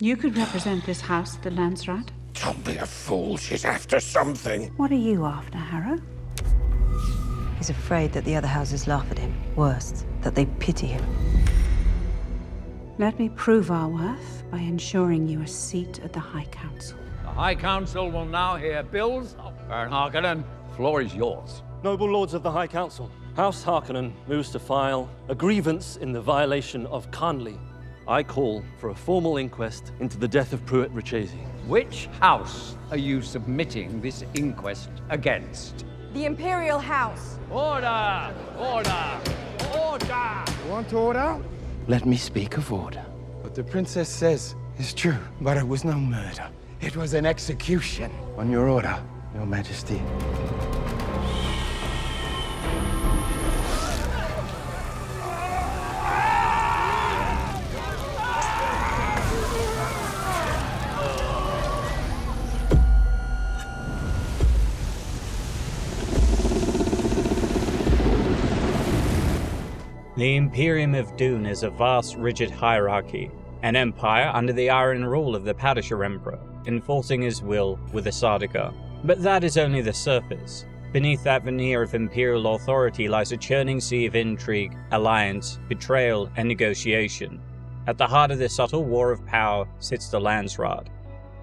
You could represent this house at the Landsraad. Don't be a fool, she's after something. What are you after, Harrow? He's afraid that the other houses laugh at him. Worse, that they pity him. Let me prove our worth by ensuring you a seat at the High Council. The High Council will now hear bills of Baron Harkonnen. Floor is yours. Noble Lords of the High Council, House Harkonnen moves to file a grievance in the violation of Khanli. I call for a formal inquest into the death of Pruitt Richesi. Which house are you submitting this inquest against? The Imperial House. Order! Order! Order! Want order? Let me speak of order. What the princess says is true, but it was no murder. It was an execution. On your order, Your Majesty. The Imperium of Dune is a vast, rigid hierarchy, an empire under the iron rule of the Padishah Emperor, enforcing his will with the Sardaukar. But that is only the surface. Beneath that veneer of imperial authority lies a churning sea of intrigue, alliance, betrayal, and negotiation. At the heart of this subtle war of power sits the Landsraad.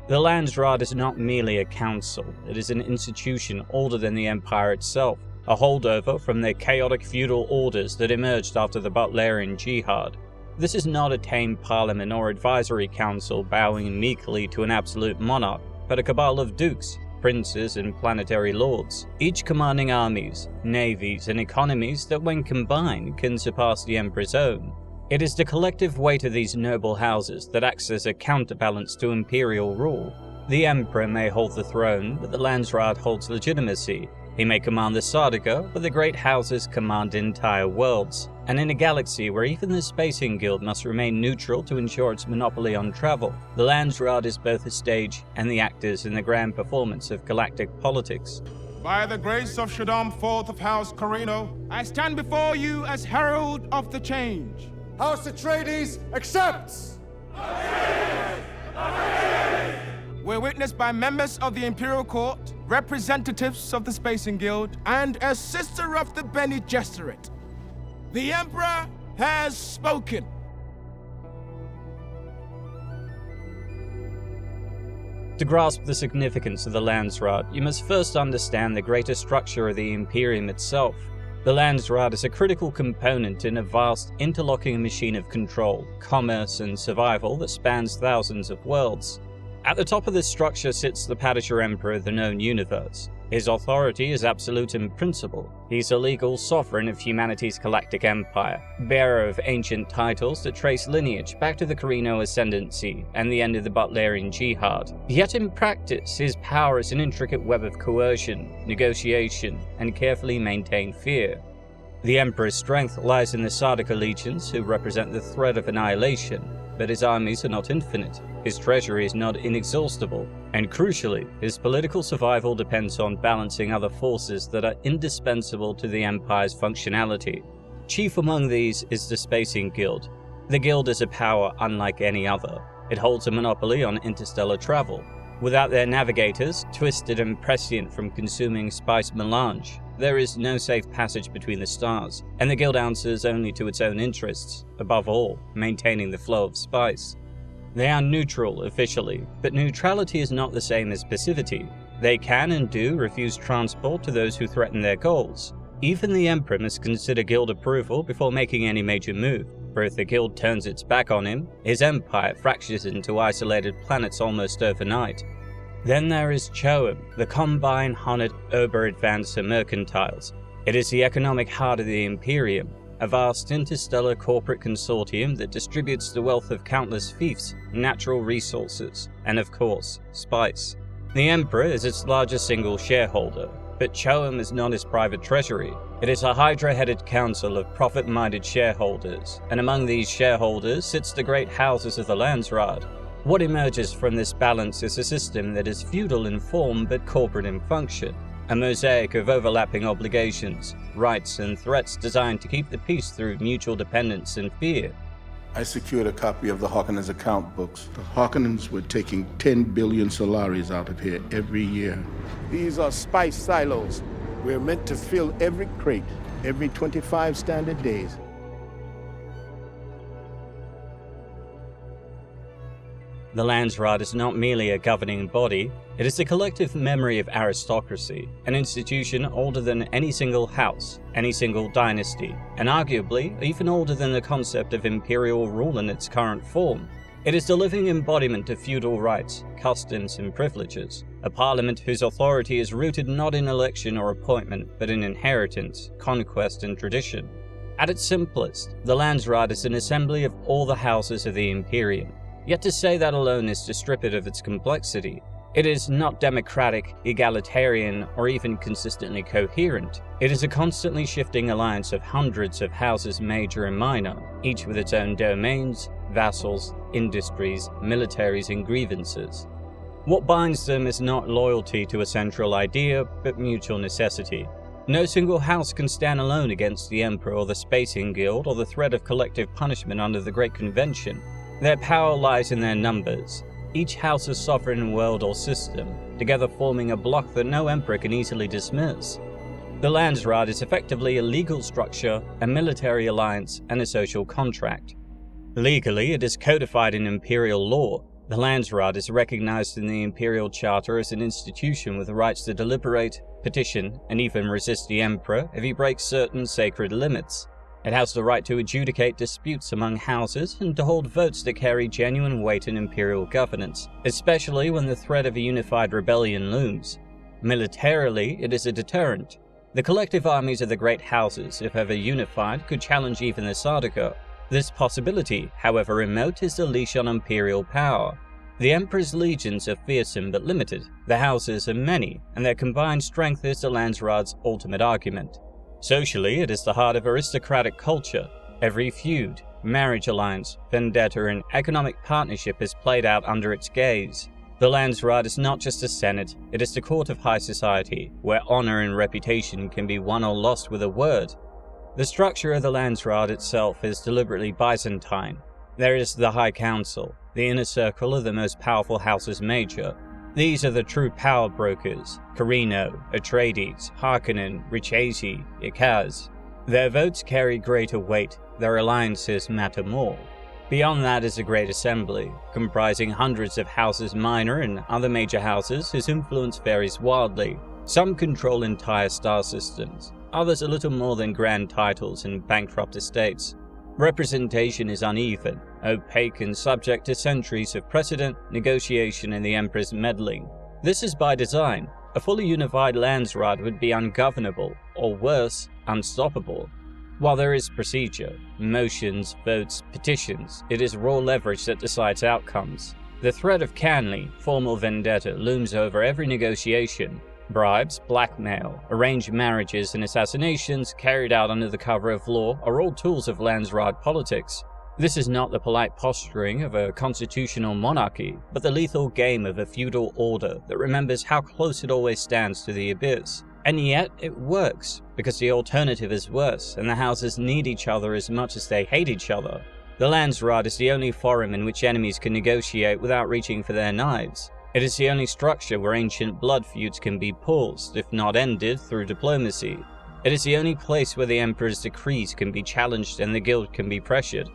The Landsraad is not merely a council, it is an institution older than the empire itself, a holdover from the chaotic feudal orders that emerged after the Butlerian Jihad. This is not a tame parliament or advisory council bowing meekly to an absolute monarch, but a cabal of dukes, princes, and planetary lords, each commanding armies, navies, and economies that when combined can surpass the Emperor's own. It is the collective weight of these noble houses that acts as a counterbalance to imperial rule. The Emperor may hold the throne, but the Landsraad holds legitimacy. He may command the Sardaukar, but the great houses command entire worlds. And in a galaxy where even the Spacing Guild must remain neutral to ensure its monopoly on travel, the Landsraad is both the stage and the actors in the grand performance of galactic politics. By the grace of Shaddam IV of House Corino, I stand before you as herald of the change. House Atreides accepts! We're witnessed by members of the Imperial Court, representatives of the Spacing Guild, and a sister of the Bene Gesserit. The Emperor has spoken. To grasp the significance of the Landsraad, you must first understand the greater structure of the Imperium itself. The Landsraad is a critical component in a vast, interlocking machine of control, commerce, and survival that spans thousands of worlds. At the top of this structure sits the Padishah Emperor of the known universe. His authority is absolute in principle. He's a legal sovereign of humanity's galactic empire, bearer of ancient titles that trace lineage back to the Corino ascendancy and the end of the Butlerian Jihad. Yet in practice, his power is an intricate web of coercion, negotiation, and carefully maintained fear. The Emperor's strength lies in the Sardaukar legions, who represent the threat of annihilation, but his armies are not infinite. His treasury is not inexhaustible, and crucially, his political survival depends on balancing other forces that are indispensable to the Empire's functionality. Chief among these is the Spacing Guild. The Guild is a power unlike any other. It holds a monopoly on interstellar travel. Without their navigators, twisted and prescient from consuming spice melange, there is no safe passage between the stars, and the Guild answers only to its own interests, above all, maintaining the flow of spice. They are neutral officially, but neutrality is not the same as passivity. They can and do refuse transport to those who threaten their goals. Even the Emperor must consider Guild approval before making any major move, for if the Guild turns its back on him, his empire fractures into isolated planets almost overnight. Then there is Choam, the Combine Honored Ober-Advancer Mercantiles. It is the economic heart of the Imperium, a vast interstellar corporate consortium that distributes the wealth of countless fiefs, natural resources, and of course, spice. The Emperor is its largest single shareholder, but Choam is not his private treasury. It is a hydra-headed council of profit-minded shareholders, and among these shareholders sits the great houses of the Landsraad. What emerges from this balance is a system that is feudal in form but corporate in function, a mosaic of overlapping obligations, rights, and threats designed to keep the peace through mutual dependence and fear. I secured a copy of the Harkonnens' account books. The Harkonnens were taking 10 billion Solaris out of here every year. These are spice silos. We're meant to fill every crate every 25 standard days. The Landsraad is not merely a governing body, it is the collective memory of aristocracy, an institution older than any single house, any single dynasty, and arguably even older than the concept of imperial rule in its current form. It is the living embodiment of feudal rights, customs, and privileges, a parliament whose authority is rooted not in election or appointment, but in inheritance, conquest, and tradition. At its simplest, the Landsraad is an assembly of all the houses of the Imperium. Yet to say that alone is to strip it of its complexity. It is not democratic, egalitarian, or even consistently coherent. It is a constantly shifting alliance of hundreds of houses major and minor, each with its own domains, vassals, industries, militaries, and grievances. What binds them is not loyalty to a central idea, but mutual necessity. No single house can stand alone against the Emperor or the Spacing Guild or the threat of collective punishment under the Great Convention. Their power lies in their numbers, each house a sovereign world or system, together forming a bloc that no emperor can easily dismiss. The Landsraad is effectively a legal structure, a military alliance, and a social contract. Legally, it is codified in imperial law. The Landsraad is recognized in the Imperial Charter as an institution with rights to deliberate, petition, and even resist the Emperor if he breaks certain sacred limits. It has the right to adjudicate disputes among houses and to hold votes that carry genuine weight in imperial governance, especially when the threat of a unified rebellion looms. Militarily, it is a deterrent. The collective armies of the great houses, if ever unified, could challenge even the Sardaukar. This possibility, however remote, is the leash on imperial power. The Emperor's legions are fearsome but limited, the houses are many, and their combined strength is the Landsraad's ultimate argument. Socially, it is the heart of aristocratic culture. Every feud, marriage alliance, vendetta, and economic partnership is played out under its gaze. The Landsraad is not just a senate, it is the court of high society, where honor and reputation can be won or lost with a word. The structure of the Landsraad itself is deliberately Byzantine. There is the High Council, the inner circle of the most powerful houses major. These are the true power brokers: Carino, Atreides, Harkonnen, Richesi, Ikaz. Their votes carry greater weight, their alliances matter more. Beyond that is a great assembly, comprising hundreds of houses minor and other major houses whose influence varies wildly. Some control entire star systems, others a little more than grand titles and bankrupt estates. Representation is uneven, opaque, and subject to centuries of precedent, negotiation, and the Emperor's meddling. This is by design. A fully unified Landsraad would be ungovernable, or worse, unstoppable. While there is procedure, motions, votes, petitions, it is raw leverage that decides outcomes. The threat of Canley, formal vendetta, looms over every negotiation. Bribes, blackmail, arranged marriages, and assassinations carried out under the cover of law are all tools of Landsraad politics. This is not the polite posturing of a constitutional monarchy, but the lethal game of a feudal order that remembers how close it always stands to the abyss. And yet, it works, because the alternative is worse, and the houses need each other as much as they hate each other. The Landsraad is the only forum in which enemies can negotiate without reaching for their knives. It is the only structure where ancient blood feuds can be paused, if not ended, through diplomacy. It is the only place where the Emperor's decrees can be challenged and the Guild can be pressured.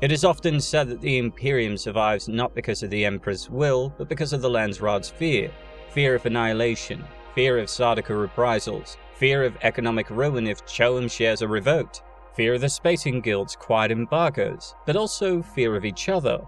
It is often said that the Imperium survives not because of the Emperor's will, but because of the Landsraad's fear. Fear of annihilation, fear of Sardaukar reprisals, fear of economic ruin if Choam shares are revoked, fear of the Spacing Guild's quiet embargoes, but also fear of each other.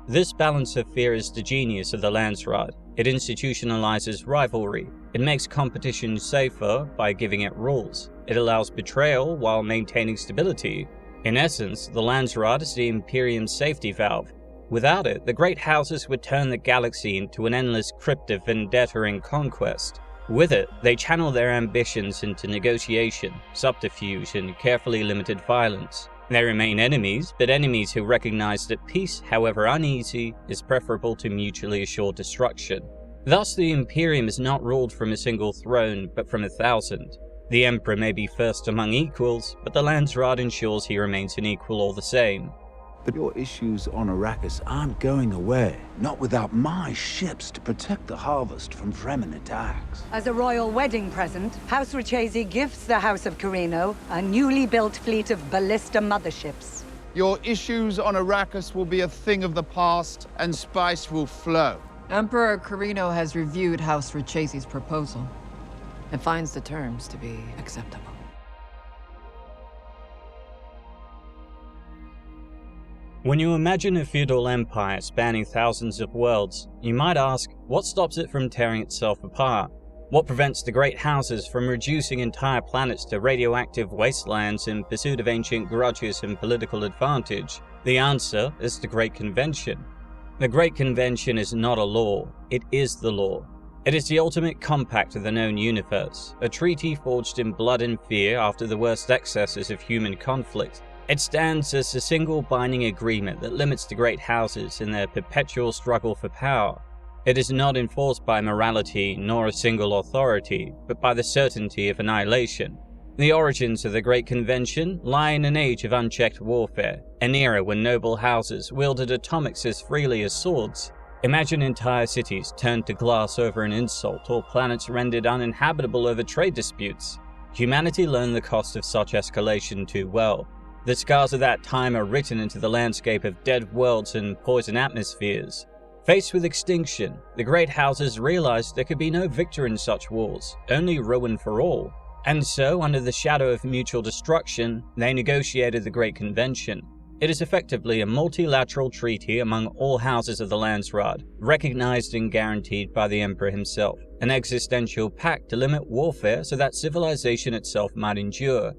This balance of fear is the genius of the Landsraad. It institutionalizes rivalry. It makes competition safer by giving it rules. It allows betrayal while maintaining stability. In essence, the Landsraad is the Imperium's safety valve. Without it, the great houses would turn the galaxy into an endless crypt of vendetta and conquest. With it, they channel their ambitions into negotiation, subterfuge, and carefully limited violence. They remain enemies, but enemies who recognize that peace, however uneasy, is preferable to mutually assured destruction. Thus, the Imperium is not ruled from a single throne, but from 1,000. The Emperor may be first among equals, but the Landsraad ensures he remains an equal all the same. But your issues on Arrakis aren't going away. Not without my ships to protect the harvest from Fremen attacks. As a royal wedding present, House Richese gifts the House of Carino a newly built fleet of ballista motherships. Your issues on Arrakis will be a thing of the past, and spice will flow. Emperor Carino has reviewed House Richese's proposal and finds the terms to be acceptable. When you imagine a feudal empire spanning thousands of worlds, you might ask, what stops it from tearing itself apart? What prevents the great houses from reducing entire planets to radioactive wastelands in pursuit of ancient grudges and political advantage? The answer is the Great Convention. The Great Convention is not a law, it is the law. It is the ultimate compact of the known universe, a treaty forged in blood and fear after the worst excesses of human conflict. It stands as a single binding agreement that limits the great houses in their perpetual struggle for power. It is not enforced by morality nor a single authority, but by the certainty of annihilation. The origins of the Great Convention lie in an age of unchecked warfare, an era when noble houses wielded atomics as freely as swords. Imagine entire cities turned to glass over an insult, or planets rendered uninhabitable over trade disputes. Humanity learned the cost of such escalation too well. The scars of that time are written into the landscape of dead worlds and poison atmospheres. Faced with extinction, the great houses realized there could be no victor in such wars, only ruin for all. And so, under the shadow of mutual destruction, they negotiated the Great Convention. It is effectively a multilateral treaty among all houses of the Landsraad, recognized and guaranteed by the Emperor himself, an existential pact to limit warfare so that civilization itself might endure.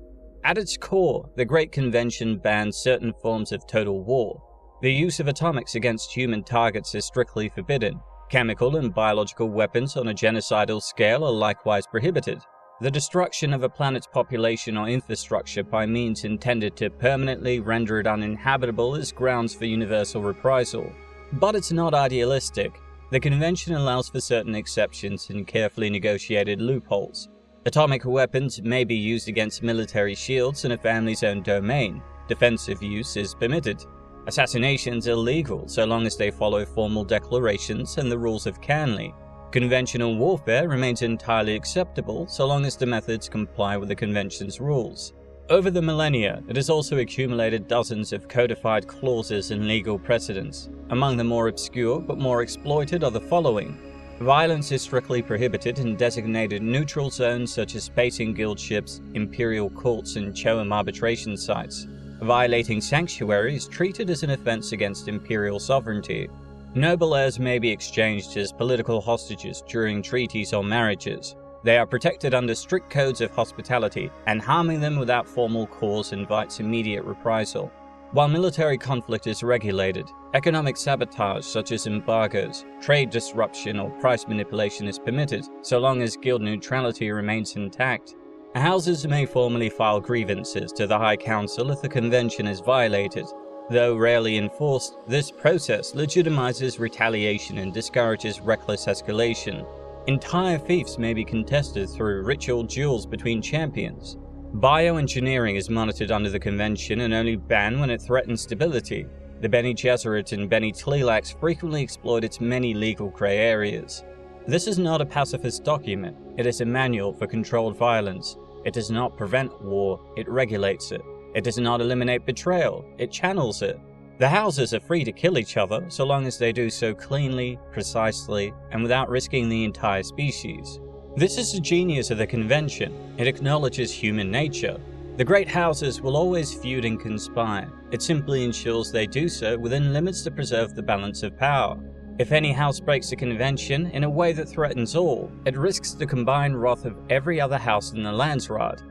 At its core, the Great Convention bans certain forms of total war. The use of atomics against human targets is strictly forbidden. Chemical and biological weapons on a genocidal scale are likewise prohibited. The destruction of a planet's population or infrastructure by means intended to permanently render it uninhabitable is grounds for universal reprisal. But it's not idealistic. The Convention allows for certain exceptions and carefully negotiated loopholes. Atomic weapons may be used against military shields in a family's own domain. Defensive use is permitted. Assassinations are legal so long as they follow formal declarations and the rules of Canley. Conventional warfare remains entirely acceptable so long as the methods comply with the Convention's rules. Over the millennia, it has also accumulated dozens of codified clauses and legal precedents. Among the more obscure but more exploited are the following. Violence is strictly prohibited in designated neutral zones such as spacing guild ships, imperial courts, and Choam arbitration sites. Violating sanctuary is treated as an offense against imperial sovereignty. Noble heirs may be exchanged as political hostages during treaties or marriages. They are protected under strict codes of hospitality, and harming them without formal cause invites immediate reprisal. While military conflict is regulated, economic sabotage such as embargoes, trade disruption, or price manipulation is permitted, so long as guild neutrality remains intact. Houses may formally file grievances to the High Council if the Convention is violated. Though rarely enforced, this process legitimizes retaliation and discourages reckless escalation. Entire fiefs may be contested through ritual duels between champions. Bioengineering is monitored under the Convention and only banned when it threatens stability. The Bene Gesserit and Bene Tleilax frequently exploit its many legal grey areas. This is not a pacifist document, it is a manual for controlled violence. It does not prevent war, it regulates it. It does not eliminate betrayal, it channels it. The houses are free to kill each other so long as they do so cleanly, precisely, and without risking the entire species. This is the genius of the Convention. It acknowledges human nature. The great houses will always feud and conspire. It simply ensures they do so within limits to preserve the balance of power. If any house breaks the Convention in a way that threatens all, it risks the combined wrath of every other house in the Landsraad.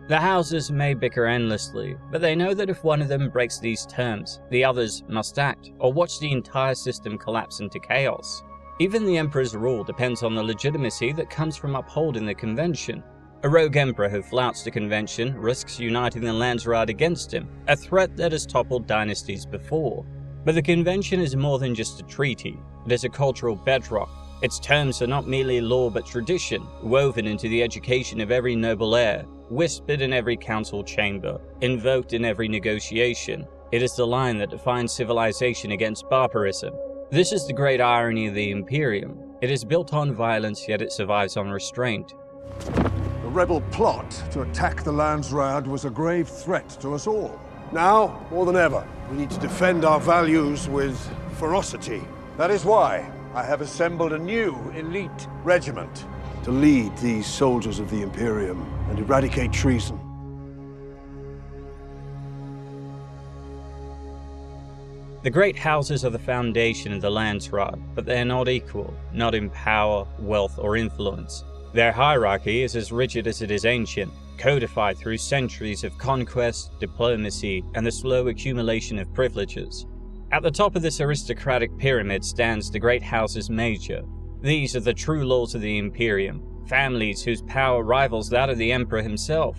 The houses may bicker endlessly, but they know that if one of them breaks these terms, the others must act, or watch the entire system collapse into chaos. Even the Emperor's rule depends on the legitimacy that comes from upholding the Convention. A rogue Emperor who flouts the Convention risks uniting the Landsraad against him, a threat that has toppled dynasties before. But the Convention is more than just a treaty, it is a cultural bedrock. Its terms are not merely law but tradition, woven into the education of every noble heir, whispered in every council chamber, invoked in every negotiation. It is the line that defines civilization against barbarism. This is the great irony of the Imperium. It is built on violence, yet it survives on restraint. The rebel plot to attack the Landsraad was a grave threat to us all. Now, more than ever, we need to defend our values with ferocity. That is why I have assembled a new elite regiment to lead these soldiers of the Imperium and eradicate treason. The great houses are the foundation of the Landsraad, but they are not equal, not in power, wealth, or influence. Their hierarchy is as rigid as it is ancient, codified through centuries of conquest, diplomacy, and the slow accumulation of privileges. At the top of this aristocratic pyramid stands the great houses major. These are the true lords of the Imperium, families whose power rivals that of the Emperor himself.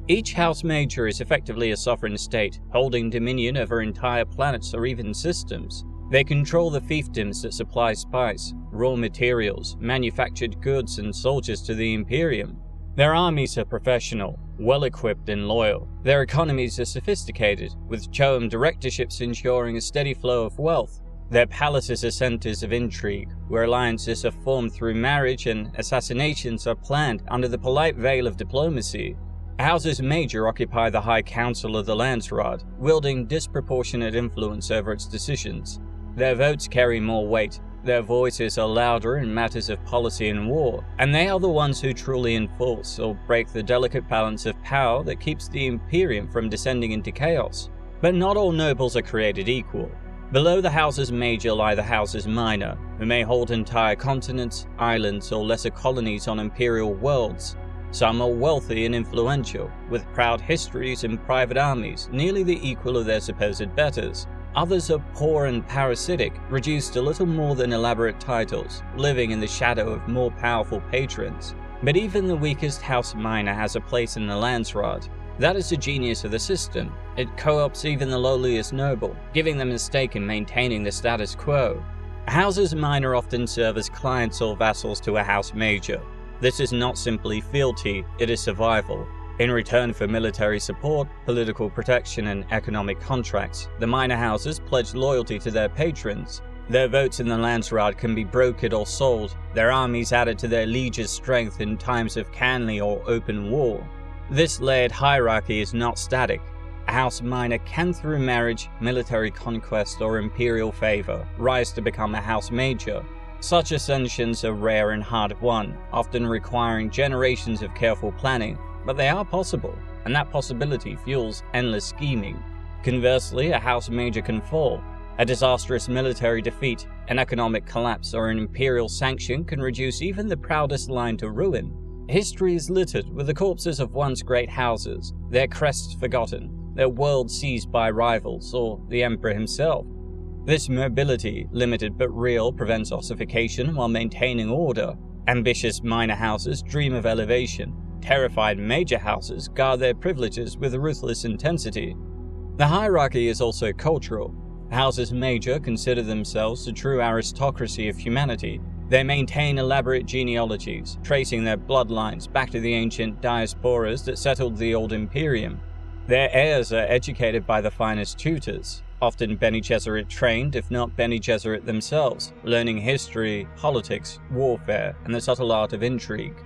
Each house major is effectively a sovereign state, holding dominion over entire planets or even systems. They control the fiefdoms that supply spice, raw materials, manufactured goods, and soldiers to the Imperium. Their armies are professional, well-equipped and loyal. Their economies are sophisticated, with Choam directorships ensuring a steady flow of wealth. Their palaces are centers of intrigue, where alliances are formed through marriage and assassinations are planned under the polite veil of diplomacy. Houses major occupy the High Council of the Landsraad, wielding disproportionate influence over its decisions. Their votes carry more weight, their voices are louder in matters of policy and war, and they are the ones who truly enforce or break the delicate balance of power that keeps the Imperium from descending into chaos. But not all nobles are created equal. Below the houses major lie the houses minor, who may hold entire continents, islands, or lesser colonies on imperial worlds. Some are wealthy and influential, with proud histories and private armies, nearly the equal of their supposed betters. Others are poor and parasitic, reduced to little more than elaborate titles, living in the shadow of more powerful patrons. But even the weakest house minor has a place in the Landsraad. That is the genius of the system. It co-opts even the lowliest noble, giving them a stake in maintaining the status quo. Houses minor often serve as clients or vassals to a house major. This is not simply fealty, it is survival. In return for military support, political protection, and economic contracts, the minor houses pledge loyalty to their patrons. Their votes in the Landsraad can be brokered or sold, their armies added to their lieges' strength in times of canley or open war. This layered hierarchy is not static. A house minor can, through marriage, military conquest, or imperial favor, rise to become a house major. Such ascensions are rare and hard-won, often requiring generations of careful planning, but they are possible, and that possibility fuels endless scheming. Conversely, a house major can fall. A disastrous military defeat, an economic collapse, or an imperial sanction can reduce even the proudest line to ruin. History is littered with the corpses of once great houses, their crests forgotten, their world seized by rivals, or the Emperor himself. This mobility, limited but real, prevents ossification while maintaining order. Ambitious minor houses dream of elevation. Terrified major houses guard their privileges with ruthless intensity. The hierarchy is also cultural. Houses major consider themselves the true aristocracy of humanity. They maintain elaborate genealogies, tracing their bloodlines back to the ancient diasporas that settled the old Imperium. Their heirs are educated by the finest tutors, often Bene Gesserit trained, if not Bene Gesserit themselves, learning history, politics, warfare, and the subtle art of intrigue.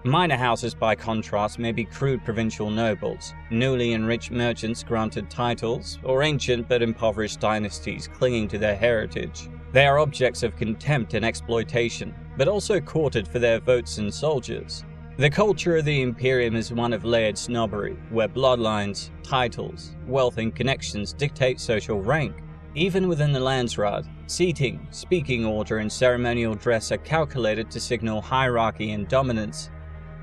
Minor houses, by contrast, may be crude provincial nobles, newly enriched merchants granted titles, or ancient but impoverished dynasties clinging to their heritage. They are objects of contempt and exploitation, but also courted for their votes and soldiers. The culture of the Imperium is one of layered snobbery, where bloodlines, titles, wealth, and connections dictate social rank. Even within the Landsraad, seating, speaking order, and ceremonial dress are calculated to signal hierarchy and dominance.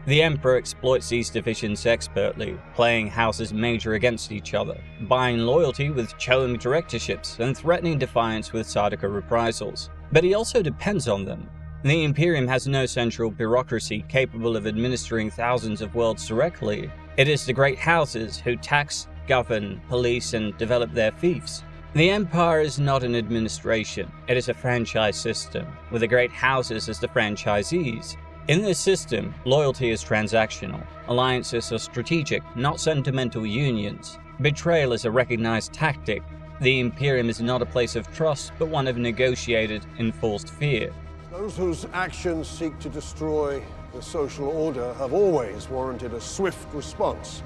The Emperor exploits these divisions expertly, playing houses major against each other, buying loyalty with Choam directorships, and threatening defiance with Sardaukar reprisals. But he also depends on them. The Imperium has no central bureaucracy capable of administering thousands of worlds directly. It is the great houses who tax, govern, police, and develop their fiefs. The Empire is not an administration, it is a franchise system, with the great houses as the franchisees. In this system, loyalty is transactional, alliances are strategic, not sentimental unions. Betrayal is a recognized tactic, The Imperium is not a place of trust, but one of negotiated, enforced fear. Those whose actions seek to destroy the social order have always warranted a swift response.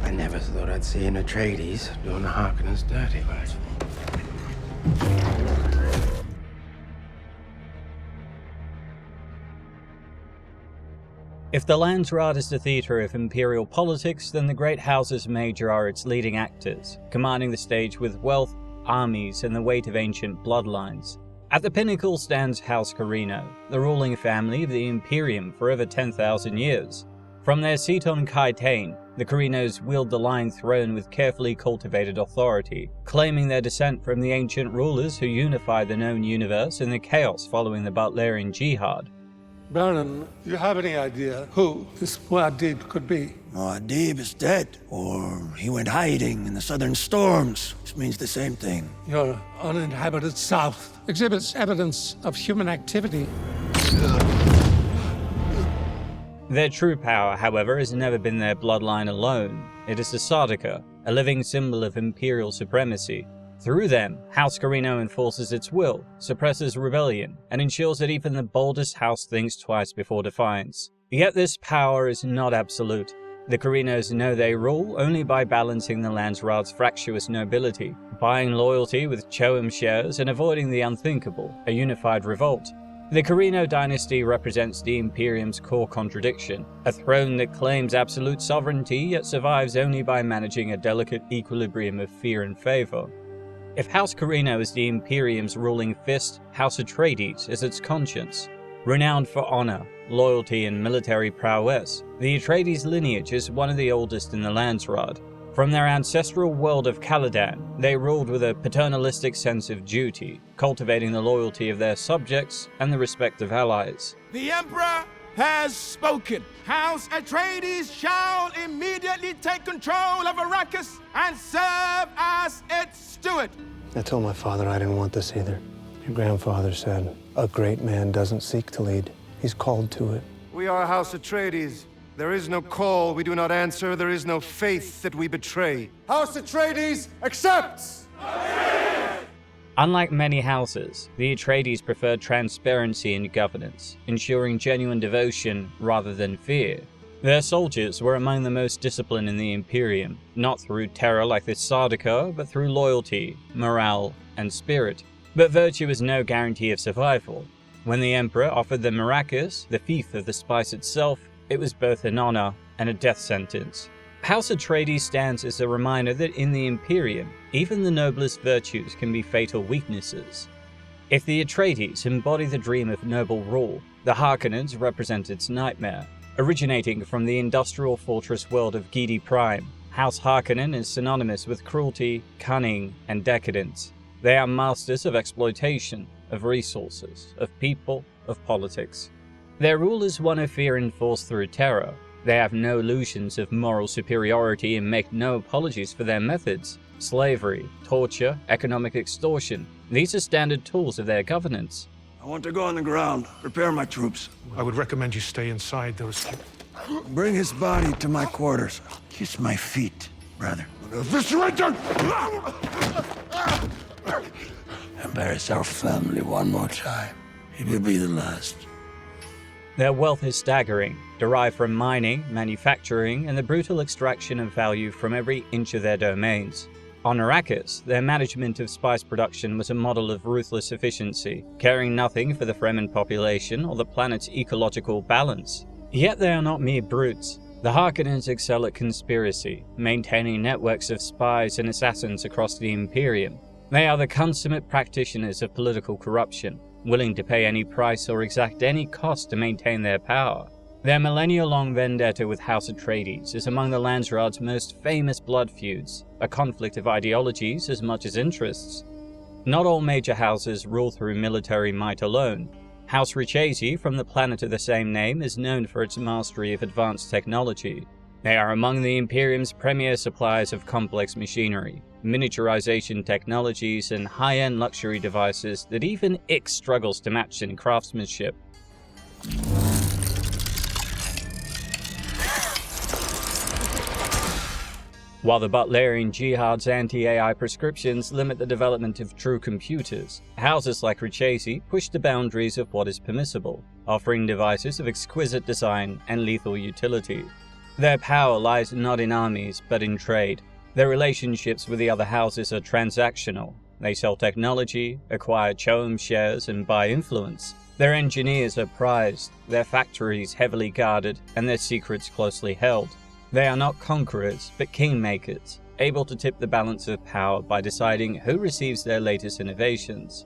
I never thought I'd see an Atreides doing the Harkonnens dirty work. If the Landsraad is the theatre of imperial politics, then the great houses major are its leading actors, commanding the stage with wealth, armies, and the weight of ancient bloodlines. At the pinnacle stands House Carino, the ruling family of the Imperium for over 10,000 years. From their seat on Kaitain, the Carinos wield the Lion Throne with carefully cultivated authority, claiming their descent from the ancient rulers who unified the known universe in the chaos following the Butlerian Jihad. Baron, do you have any idea who this Muad'Dib could be? Muad'Dib is dead, or he went hiding in the southern storms, which means the same thing. Your uninhabited south exhibits evidence of human activity. Their true power, however, has never been their bloodline alone. It is the Sardaukar, a living symbol of imperial supremacy. Through them, House Carino enforces its will, suppresses rebellion, and ensures that even the boldest house thinks twice before defiance. Yet this power is not absolute. The Carinos know they rule only by balancing the Landsraad's fractious nobility, buying loyalty with Choam shares and avoiding the unthinkable, a unified revolt. The Carino dynasty represents the Imperium's core contradiction, a throne that claims absolute sovereignty yet survives only by managing a delicate equilibrium of fear and favor. If House Carino is the Imperium's ruling fist, House Atreides is its conscience. Renowned for honor, loyalty, and military prowess, the Atreides lineage is one of the oldest in the Landsraad. From their ancestral world of Caladan, they ruled with a paternalistic sense of duty, cultivating the loyalty of their subjects and the respect of allies. The Emperor has spoken. House Atreides shall immediately take control of Arrakis and serve as its steward. I told my father I didn't want this either. Your grandfather said, a great man doesn't seek to lead. He's called to it. We are House Atreides. There is no call we do not answer. There is no faith that we betray. House Atreides accepts! Unlike many houses, the Atreides preferred transparency in governance, ensuring genuine devotion rather than fear. Their soldiers were among the most disciplined in the Imperium, not through terror like the Sardaukar, but through loyalty, morale, and spirit. But virtue is no guarantee of survival. When the Emperor offered them Arrakis, the fief of the spice itself, it was both an honor and a death sentence. House Atreides stands as a reminder that in the Imperium, even the noblest virtues can be fatal weaknesses. If the Atreides embody the dream of noble rule, the Harkonnens represent its nightmare. Originating from the industrial fortress world of Giedi Prime, House Harkonnen is synonymous with cruelty, cunning, and decadence. They are masters of exploitation, of resources, of people, of politics. Their rule is one of fear enforced through terror. They have no illusions of moral superiority and make no apologies for their methods. Slavery, torture, economic extortion, these are standard tools of their governance. I want to go on the ground, prepare my troops. I would recommend you stay inside those. Bring his body to my quarters. Kiss my feet, brother. Eviscerate them! Embarrass our family one more time. It will be the last. Their wealth is staggering, derived from mining, manufacturing, and the brutal extraction of value from every inch of their domains. On Arrakis, their management of spice production was a model of ruthless efficiency, caring nothing for the Fremen population or the planet's ecological balance. Yet they are not mere brutes. The Harkonnens excel at conspiracy, maintaining networks of spies and assassins across the Imperium. They are the consummate practitioners of political corruption, willing to pay any price or exact any cost to maintain their power. Their millennia-long vendetta with House Atreides is among the Landsraad's most famous blood feuds, a conflict of ideologies as much as interests. Not all major houses rule through military might alone. House Richese, from the planet of the same name, is known for its mastery of advanced technology. They are among the Imperium's premier suppliers of complex machinery, miniaturization technologies, and high-end luxury devices that even Ix struggles to match in craftsmanship. While the Butlerian Jihad's anti-AI prescriptions limit the development of true computers, houses like Richese push the boundaries of what is permissible, offering devices of exquisite design and lethal utility. Their power lies not in armies, but in trade. Their relationships with the other houses are transactional. They sell technology, acquire Choam shares, and buy influence. Their engineers are prized, their factories heavily guarded, and their secrets closely held. They are not conquerors, but kingmakers, able to tip the balance of power by deciding who receives their latest innovations.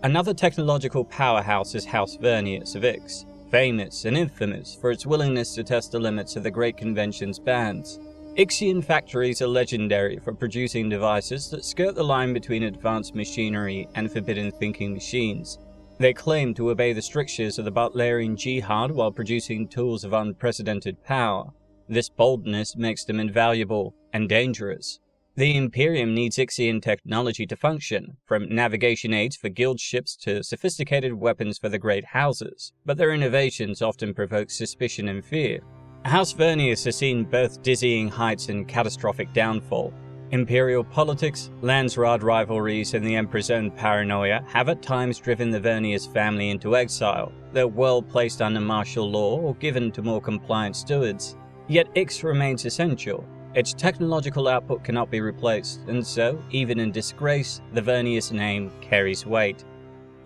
Another technological powerhouse is House Vernius of Ix, famous and infamous for its willingness to test the limits of the Great Convention's bans. Ixian factories are legendary for producing devices that skirt the line between advanced machinery and forbidden thinking machines. They claim to obey the strictures of the Butlerian Jihad while producing tools of unprecedented power. This boldness makes them invaluable and dangerous. The Imperium needs Ixian technology to function, from navigation aids for guild ships to sophisticated weapons for the great houses, but their innovations often provoke suspicion and fear. House Vernius has seen both dizzying heights and catastrophic downfall. Imperial politics, Landsraad rivalries, and the Emperor's own paranoia have at times driven the Vernius family into exile, their world placed under martial law or given to more compliant stewards. Yet Ix remains essential. Its technological output cannot be replaced, and so, even in disgrace, the Vernius name carries weight.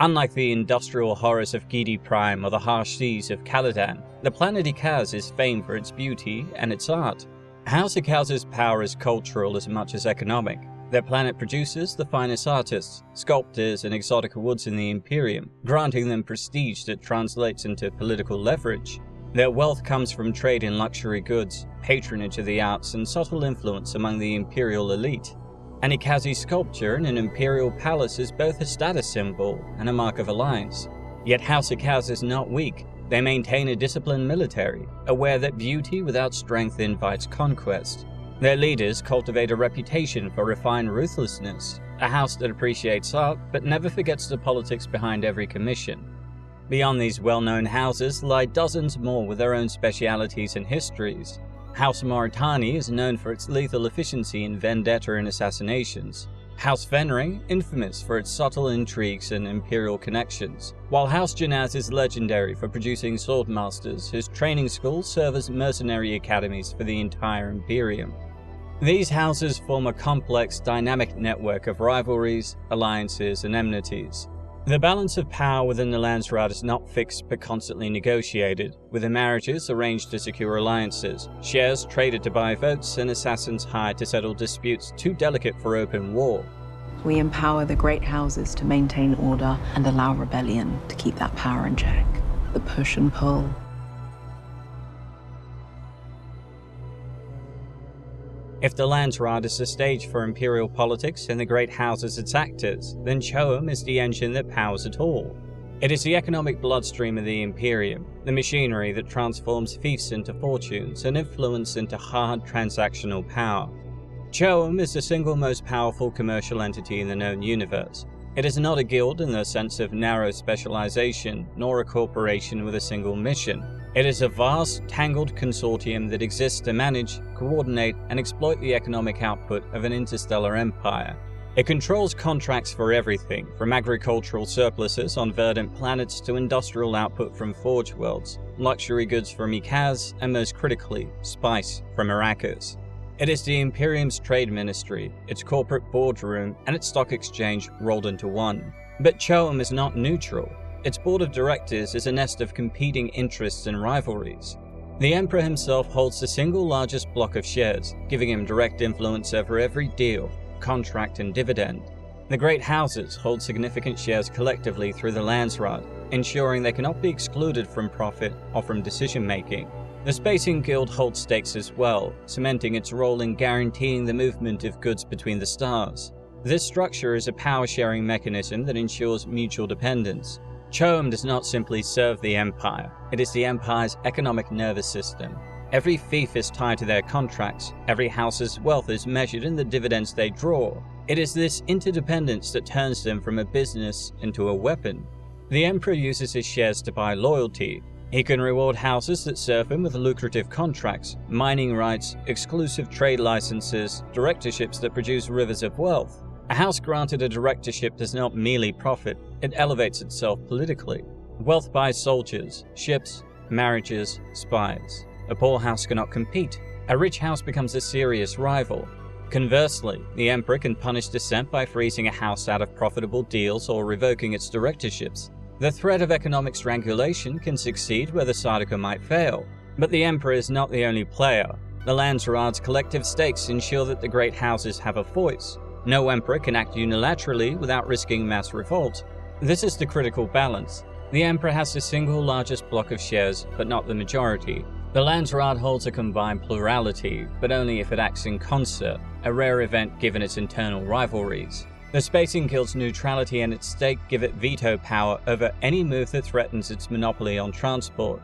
Unlike the industrial horrors of Gidi Prime or the harsh seas of Caladan, the planet Ikaz is famed for its beauty and its art. House Ikaz's power is cultural as much as economic. Their planet produces the finest artists, sculptors, and exotic woods in the Imperium, granting them prestige that translates into political leverage. Their wealth comes from trade in luxury goods, patronage of the arts, and subtle influence among the imperial elite. An Ikazi sculpture in an imperial palace is both a status symbol and a mark of alliance. Yet House Ikaz is not weak. They maintain a disciplined military, aware that beauty without strength invites conquest. Their leaders cultivate a reputation for refined ruthlessness, a house that appreciates art but never forgets the politics behind every commission. Beyond these well-known houses lie dozens more with their own specialities and histories. House Mauritani is known for its lethal efficiency in vendetta and assassinations. House Venering, infamous for its subtle intrigues and imperial connections, while House Janaz is legendary for producing swordmasters whose training schools serve as mercenary academies for the entire Imperium. These houses form a complex, dynamic network of rivalries, alliances, and enmities. The balance of power within the Landsraad is not fixed but constantly negotiated, with the marriages arranged to secure alliances, shares traded to buy votes, and assassins hired to settle disputes too delicate for open war. We empower the great houses to maintain order and allow rebellion to keep that power in check. The push and pull. If the Landsraad is the stage for imperial politics and the great houses its actors, then Choam is the engine that powers it all. It is the economic bloodstream of the Imperium, the machinery that transforms fiefs into fortunes and influence into hard transactional power. Choam is the single most powerful commercial entity in the known universe. It is not a guild in the sense of narrow specialization, nor a corporation with a single mission. It is a vast, tangled consortium that exists to manage, coordinate, and exploit the economic output of an interstellar empire. It controls contracts for everything, from agricultural surpluses on verdant planets to industrial output from forge worlds, luxury goods from Ikaz, and most critically, spice from Arrakis. It is the Imperium's trade ministry, its corporate boardroom, and its stock exchange rolled into one. But Choam is not neutral. Its board of directors is a nest of competing interests and rivalries. The Emperor himself holds the single largest block of shares, giving him direct influence over every deal, contract, and dividend. The great houses hold significant shares collectively through the Landsraad, ensuring they cannot be excluded from profit or from decision-making. The Spacing Guild holds stakes as well, cementing its role in guaranteeing the movement of goods between the stars. This structure is a power-sharing mechanism that ensures mutual dependence. Choam does not simply serve the Empire, it is the Empire's economic nervous system. Every fief is tied to their contracts, every house's wealth is measured in the dividends they draw. It is this interdependence that turns them from a business into a weapon. The Emperor uses his shares to buy loyalty, He can reward houses that serve him with lucrative contracts, mining rights, exclusive trade licenses, directorships that produce rivers of wealth. A house granted a directorship does not merely profit, it elevates itself politically. Wealth buys soldiers, ships, marriages, spies. A poor house cannot compete. A rich house becomes a serious rival. Conversely, the Emperor can punish dissent by freezing a house out of profitable deals or revoking its directorships. The threat of economic strangulation can succeed where the Sardaukar might fail. But the Emperor is not the only player. The Landsraad's collective stakes ensure that the great houses have a voice. No Emperor can act unilaterally without risking mass revolt. This is the critical balance. The Emperor has the single largest block of shares, but not the majority. The Landsraad holds a combined plurality, but only if it acts in concert, a rare event given its internal rivalries. The Spacing Guild's neutrality and its stake give it veto power over any move that threatens its monopoly on transport.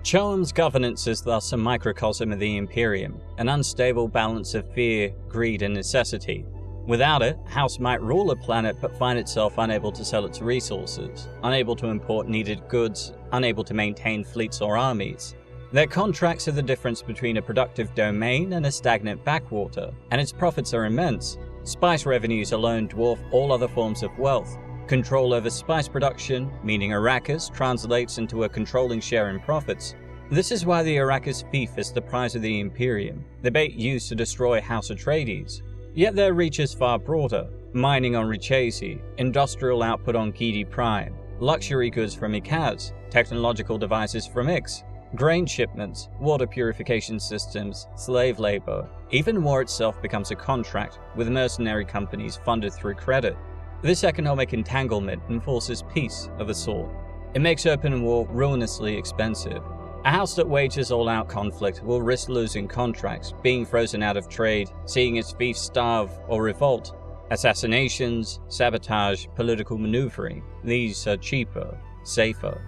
Choam's governance is thus a microcosm of the Imperium, an unstable balance of fear, greed, and necessity. Without it, House might rule a planet but find itself unable to sell its resources, unable to import needed goods, unable to maintain fleets or armies. Their contracts are the difference between a productive domain and a stagnant backwater, and its profits are immense. Spice revenues alone dwarf all other forms of wealth. Control over spice production, meaning Arrakis, translates into a controlling share in profits. This is why the Arrakis fief is the prize of the Imperium, the bait used to destroy House Atreides. Yet their reach is far broader. Mining on Richezi, industrial output on Kidi Prime, luxury goods from Ikaz, technological devices from Ix, grain shipments, water purification systems, slave labor. Even war itself becomes a contract, with mercenary companies funded through credit. This economic entanglement enforces peace of a sort. It makes open war ruinously expensive. A house that wages all-out conflict will risk losing contracts, being frozen out of trade, seeing its fiefs starve or revolt. Assassinations, sabotage, political maneuvering, these are cheaper, safer.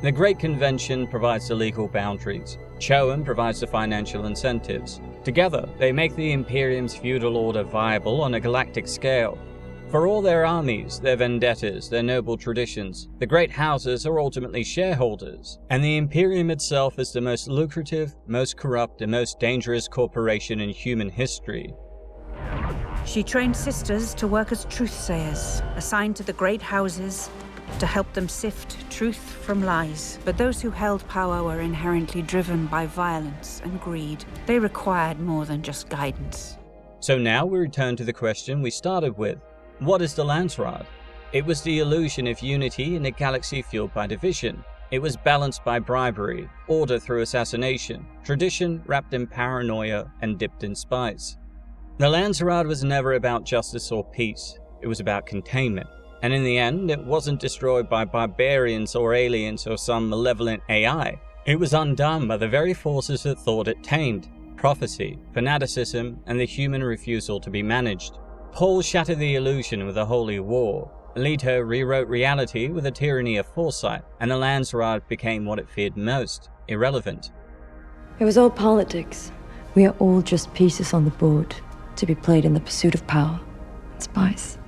The Great Convention provides the legal boundaries. Choam provides the financial incentives. Together, they make the Imperium's feudal order viable on a galactic scale. For all their armies, their vendettas, their noble traditions, the great houses are ultimately shareholders, and the Imperium itself is the most lucrative, most corrupt, and most dangerous corporation in human history. She trained sisters to work as truth-sayers, assigned to the great houses to help them sift truth from lies. But those who held power were inherently driven by violence and greed. They required more than just guidance. So now we return to the question we started with. What is the Landsraad? It was the illusion of unity in a galaxy fueled by division. It was balanced by bribery, order through assassination, tradition wrapped in paranoia and dipped in spice. The Landsraad was never about justice or peace. It was about containment. And in the end, it wasn't destroyed by barbarians or aliens or some malevolent AI. It was undone by the very forces that thought it tamed: prophecy, fanaticism, and the human refusal to be managed. Paul shattered the illusion with a holy war. Leto rewrote reality with a tyranny of foresight, and the Landsraad became what it feared most: irrelevant. It was all politics. We are all just pieces on the board, to be played in the pursuit of power and spice.